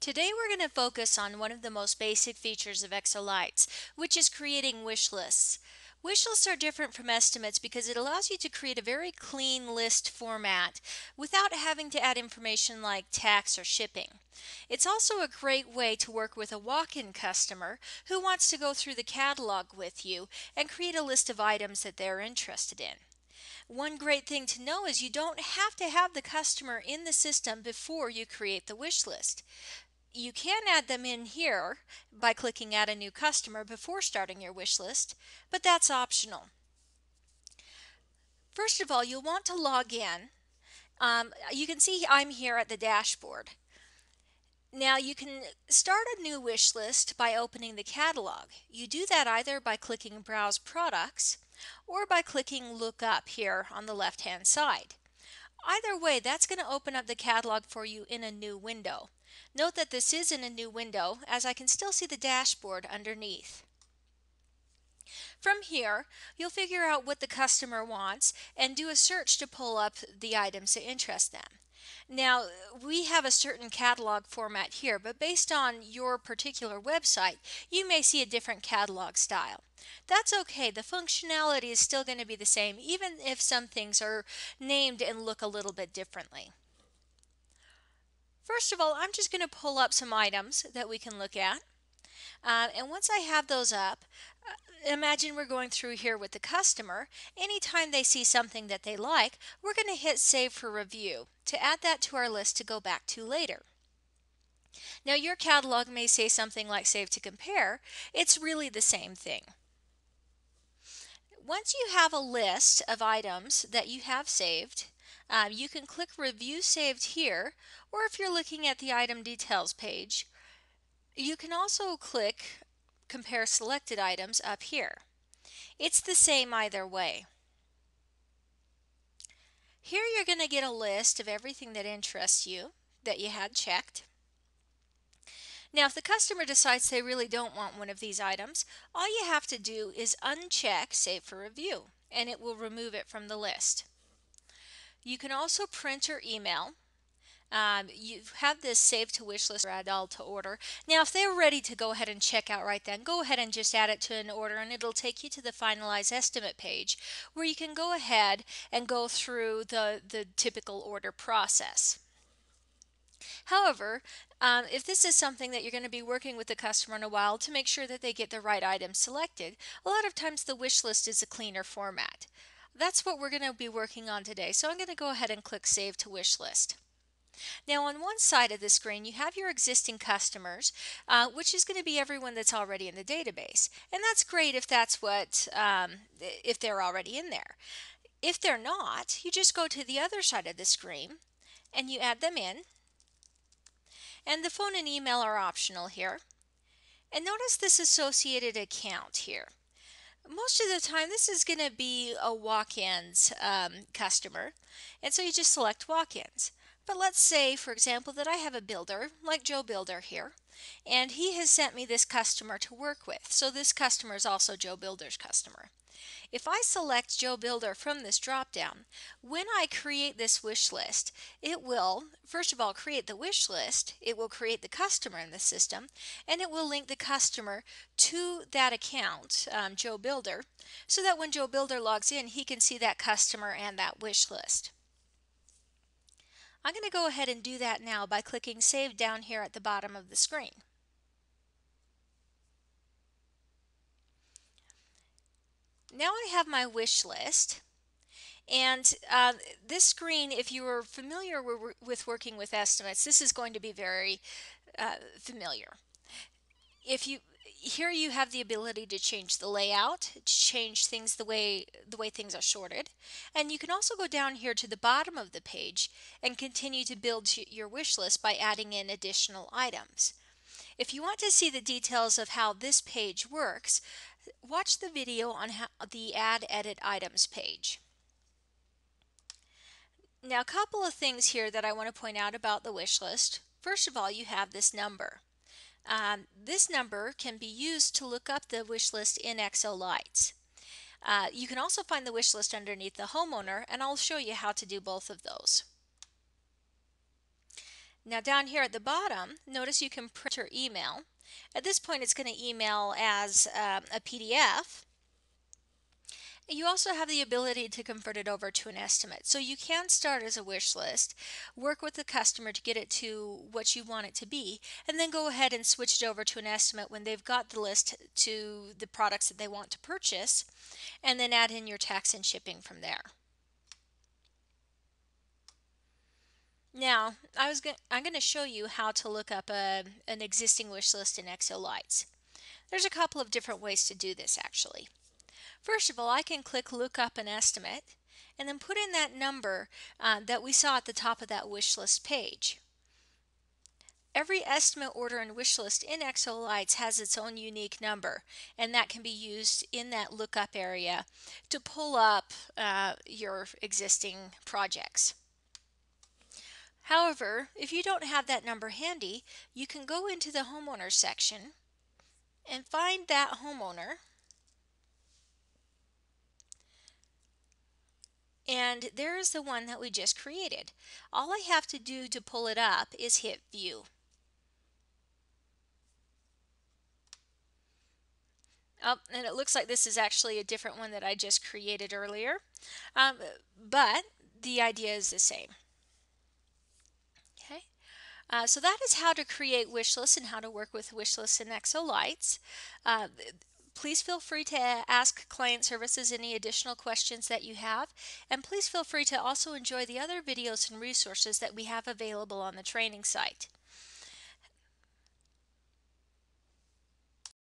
Today we're going to focus on one of the most basic features of XOLights, which is creating wish lists. Wish lists are different from estimates because it allows you to create a very clean list format without having to add information like tax or shipping. It's also a great way to work with a walk-in customer who wants to go through the catalog with you and create a list of items that they're interested in. One great thing to know is you don't have to have the customer in the system before you create the wish list. You can add them in here by clicking Add a New Customer before starting your wish list, but that's optional. First of all, you'll want to log in. You can see I'm here at the dashboard. Now you can start a new wish list by opening the catalog. You do that either by clicking Browse Products or by clicking Look Up here on the left-hand side. Either way, that's going to open up the catalog for you in a new window. Note that this is in a new window, as I can still see the dashboard underneath. From here, you'll figure out what the customer wants and do a search to pull up the items that interest them. Now, we have a certain catalog format here, but based on your particular website, you may see a different catalog style. That's okay. The functionality is still going to be the same, even if some things are named and look a little bit differently. First of all, I'm just going to pull up some items that we can look at. And once I have those up, imagine we're going through here with the customer. Anytime they see something that they like, we're going to hit Save for Review to add that to our list to go back to later. Now your catalog may say something like Save to Compare. It's really the same thing. Once you have a list of items that you have saved, you can click Review Saved here, or if you're looking at the item details page, you can also click Compare Selected Items up here. It's the same either way. Here you're going to get a list of everything that interests you that you had checked. Now if the customer decides they really don't want one of these items, all you have to do is uncheck Save for Review and it will remove it from the list. You can also print or email. You have this save to wish list or add all to order. Now if they're ready to go ahead and check out right then, go ahead and just add it to an order and it'll take you to the finalize estimate page where you can go ahead and go through the typical order process. However, if this is something that you're going to be working with the customer in a while to make sure that they get the right item selected, a lot of times the wish list is a cleaner format. That's what we're going to be working on today, so I'm going to go ahead and click Save to Wish List. Now on one side of the screen you have your existing customers, which is going to be everyone that's already in the database, and that's great if that's what if they're already in there. If they're not, you just go to the other side of the screen and you add them in, and the phone and email are optional here. And notice this associated account here. Most of the time this is going to be a walk-ins customer, and so you just select walk-ins. But let's say, for example, that I have a builder like Joe Builder here, and he has sent me this customer to work with. So this customer is also Joe Builder's customer. If I select Joe Builder from this drop-down, when I create this wish list, it will, first of all, create the wish list, it will create the customer in the system, and it will link the customer to that account, Joe Builder, so that when Joe Builder logs in, he can see that customer and that wish list. I'm going to go ahead and do that now by clicking Save down here at the bottom of the screen. Now I have my wish list, and this screen, if you are familiar with working with estimates, this is going to be very familiar. Here you have the ability to change the layout, change things the way things are sorted, and you can also go down here to the bottom of the page and continue to build your wish list by adding in additional items. If you want to see the details of how this page works, watch the video on the Add Edit Items page. Now a couple of things here that I want to point out about the wish list. First of all, you have this number. This number can be used to look up the wish list in XOLights. You can also find the wish list underneath the homeowner, and I'll show you how to do both of those. Now down here at the bottom, notice you can print or email. At this point it's going to email as a PDF. You also have the ability to convert it over to an estimate. So you can start as a wish list, work with the customer to get it to what you want it to be, and then go ahead and switch it over to an estimate when they've got the list to the products that they want to purchase, and then add in your tax and shipping from there. Now, I'm going to show you how to look up an existing wish list in XOLights. There's a couple of different ways to do this actually. First of all, I can click look up an estimate and then put in that number that we saw at the top of that wish list page. Every estimate, order, and wish list in XOLights has its own unique number, and that can be used in that lookup area to pull up your existing projects. However, if you don't have that number handy, you can go into the homeowner section and find that homeowner, and there's the one that we just created. All I have to do to pull it up is hit view. Oh, and it looks like this is actually a different one that I just created earlier, but the idea is the same. Okay. So that is how to create wish lists and how to work with wish lists in XOLights. Uh, Please feel free to ask client services any additional questions that you have, and please feel free to also enjoy the other videos and resources that we have available on the training site.